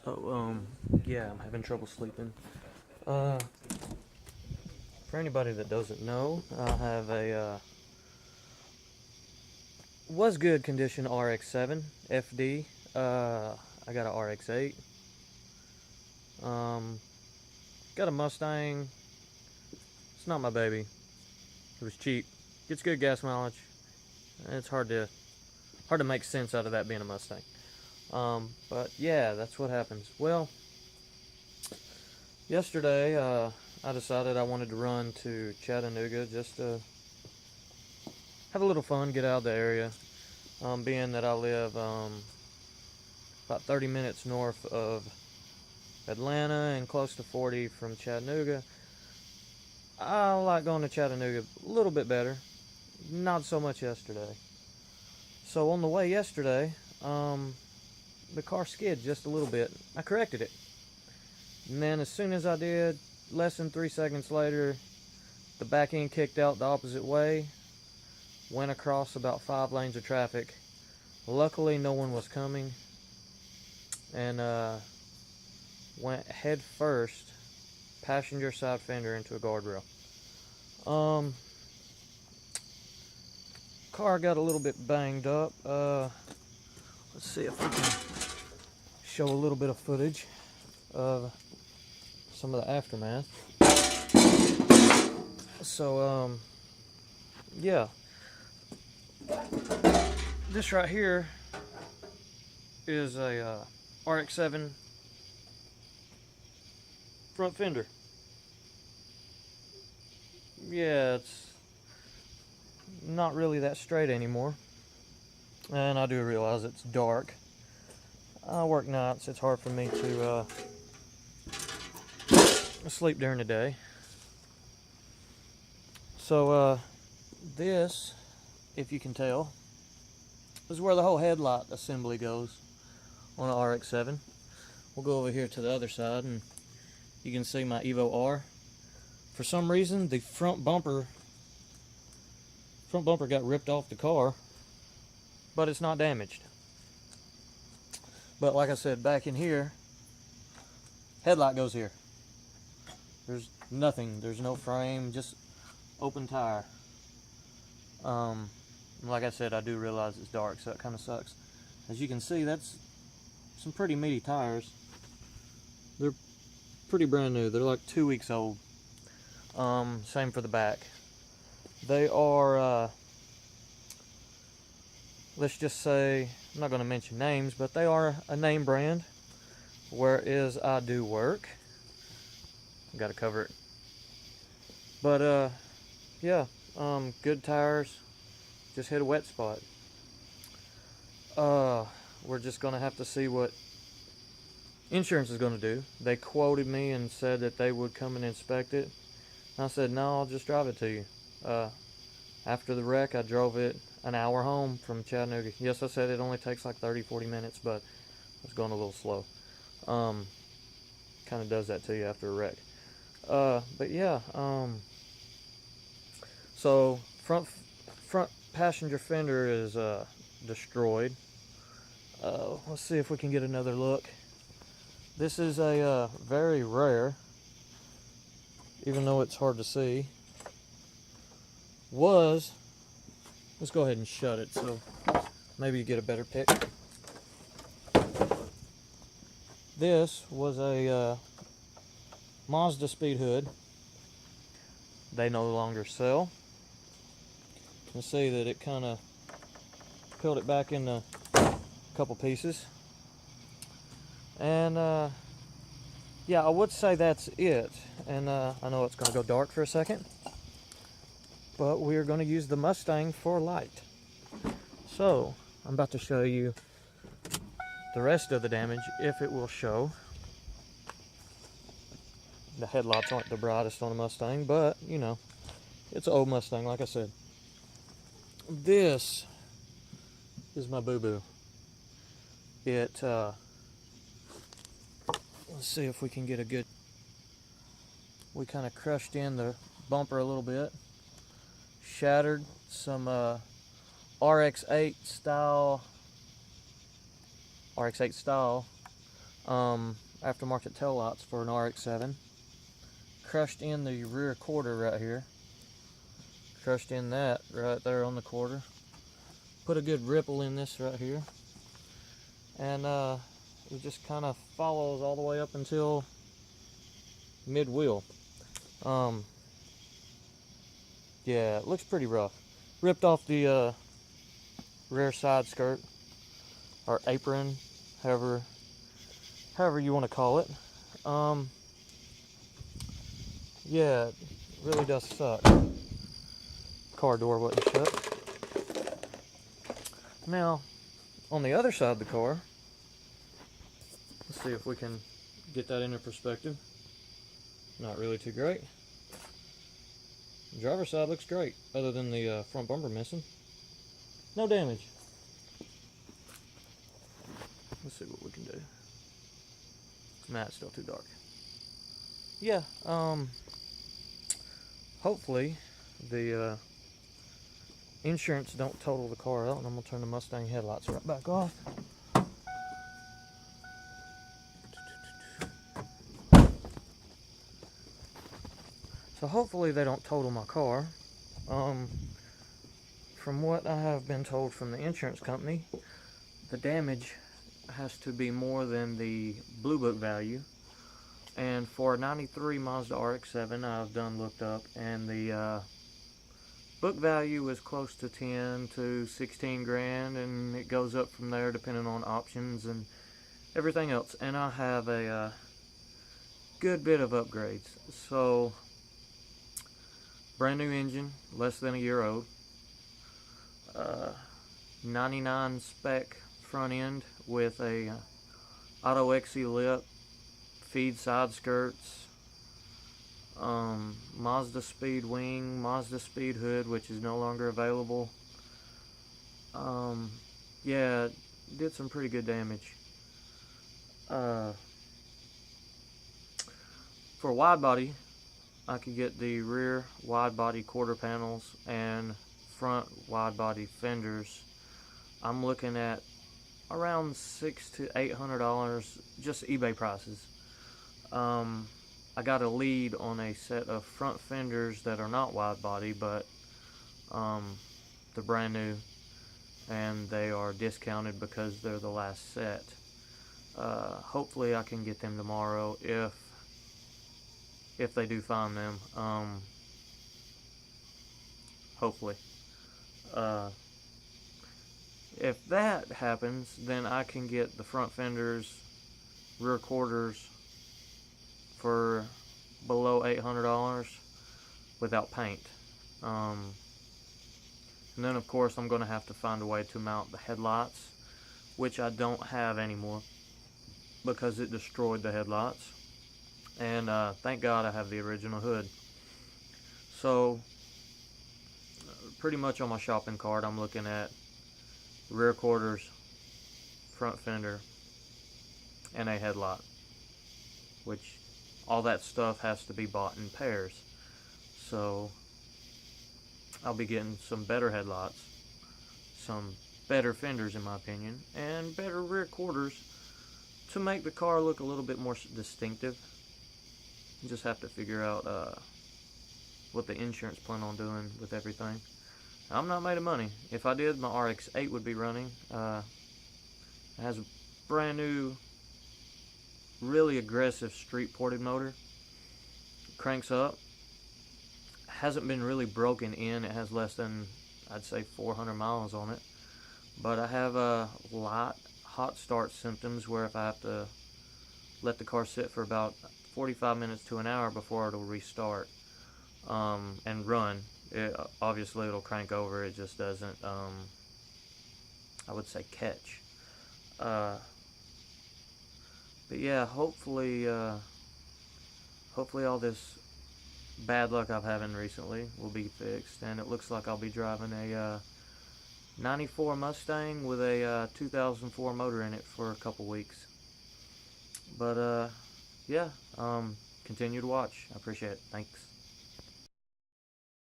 So, yeah, I'm having trouble sleeping. For anybody that doesn't know, I have a, was good condition Rx7 FD. I got a Rx8. Um, got a Mustang. It's not my baby. It was cheap. Gets good gas mileage. It's hard to make sense out of that being a Mustang. But yeah, that's what happens. Well, yesterday, I decided I wanted to run to Chattanooga just to have a little fun, get out of the area. Being that I live about 30 minutes north of Atlanta and close to 40 from Chattanooga, I like going to Chattanooga a little bit better. Not so much yesterday. So on the way yesterday, the car skid just a little bit. I corrected it. And then as soon as I did, less than 3 seconds later, the back end kicked out the opposite way, went across about 5 lanes of traffic. Luckily, no one was coming, and went head first, passenger side fender into a guardrail. Car got a little bit banged up. Let's see if we can show a little bit of footage of some of the aftermath. So, yeah. This right here is a Rx7 front fender. Yeah, it's not really that straight anymore. And I do realize it's dark. I work nights. It's hard for me to sleep during the day. So, this, if you can tell, is where the whole headlight assembly goes on an Rx7. We'll go over here to the other side and you can see my Evo R. For some reason, the front bumper got ripped off the car, but it's not damaged. But like I said, back in here, headlight goes here. There's nothing. There's no frame, just open tire. Like I said, I do realize it's dark, so it kind of sucks. As you can see, that's some pretty meaty tires. They're pretty brand new. They're like 2 weeks old. Same for the back. They are, let's just say, I'm not going to mention names, but they are a name brand. Whereas I do work. Got to cover it. But, yeah, good tires. Just hit a wet spot. We're just going to have to see what insurance is going to do. They quoted me and said that they would come and inspect it. And I said, no, I'll just drive it to you. After the wreck, I drove it an hour home from Chattanooga. Yes, I said it only takes like 30-40 minutes, but I was going a little slow. Kind of does that to you after a wreck. But yeah, so front passenger fender is destroyed. Let's see if we can get another look. This is a very rare, even though it's hard to see, let's go ahead and shut it so maybe you get a better pic. This was a Mazda speed hood. They no longer sell. You can see that it kind of peeled it back into a couple pieces. And yeah, I would say that's it. And I know it's going to go dark for a second, but we're going to use the Mustang for light. So I'm about to show you the rest of the damage, if it will show. The headlights aren't the brightest on a Mustang, but you know, it's an old Mustang, like I said. This is my boo-boo. Let's see if we can get a good, we kind of crushed in the bumper a little bit, shattered some Rx8 style aftermarket tail lights for an RX-7. Crushed in the rear quarter right here. Crushed in that right there on the quarter. Put a good ripple in this right here. And it just kind of follows all the way up until mid-wheel. Yeah, it looks pretty rough. Ripped off the rear side skirt, or apron, however you want to call it. Yeah, it really does suck. Car door wasn't shut. Now, on the other side of the car, let's see if we can get that into perspective. Not really too great. The driver's side looks great, other than the front bumper missing. No damage. Let's see what we can do. Nah, it's still too dark. Yeah, hopefully the insurance don't total the car out, and I'm gonna turn the Mustang headlights right back off. So hopefully they don't total my car. From what I have been told from the insurance company, the damage has to be more than the Blue Book value. And for a 93 Mazda RX-7, I've done looked up, and the book value was close to 10 to 16 grand, and it goes up from there depending on options and everything else. And I have a good bit of upgrades. So, brand new engine, less than a year old. 99 spec front end with a auto XE lip, feed side skirts, Mazda speed wing, Mazda speed hood, which is no longer available. Yeah, did some pretty good damage. For wide body, I could get the rear wide body quarter panels and front wide body fenders. I'm looking at around $600 to $800, just eBay prices. I got a lead on a set of front fenders that are not wide body, but they're brand new, and they are discounted because they're the last set. Hopefully I can get them tomorrow if they do find them. Hopefully. If that happens, then I can get the front fenders, rear quarters for below $800 without paint. And then of course I'm going to have to find a way to mount the headlights, which I don't have anymore because it destroyed the headlights. And thank God I have the original hood. So pretty much on my shopping cart I'm looking at rear quarters, front fender, and a headlight, which all that stuff has to be bought in pairs. So I'll be getting some better headlights, some better fenders in my opinion, and better rear quarters to make the car look a little bit more distinctive. You just have to figure out what the insurance plan on doing with everything. I'm not made of money. If I did, my Rx8 would be running. It has a brand new, really aggressive street ported motor. Cranks up. Hasn't been really broken in. It has less than, I'd say, 400 miles on it. But I have light hot start symptoms where if I have to let the car sit for about 45 minutes to an hour before it'll restart and run. Obviously it'll crank over, it just doesn't, I would say, catch. But yeah, hopefully all this bad luck I've having recently will be fixed, and it looks like I'll be driving a 94 Mustang with a 2004 motor in it for a couple weeks. But yeah, continue to watch. I appreciate it. Thanks.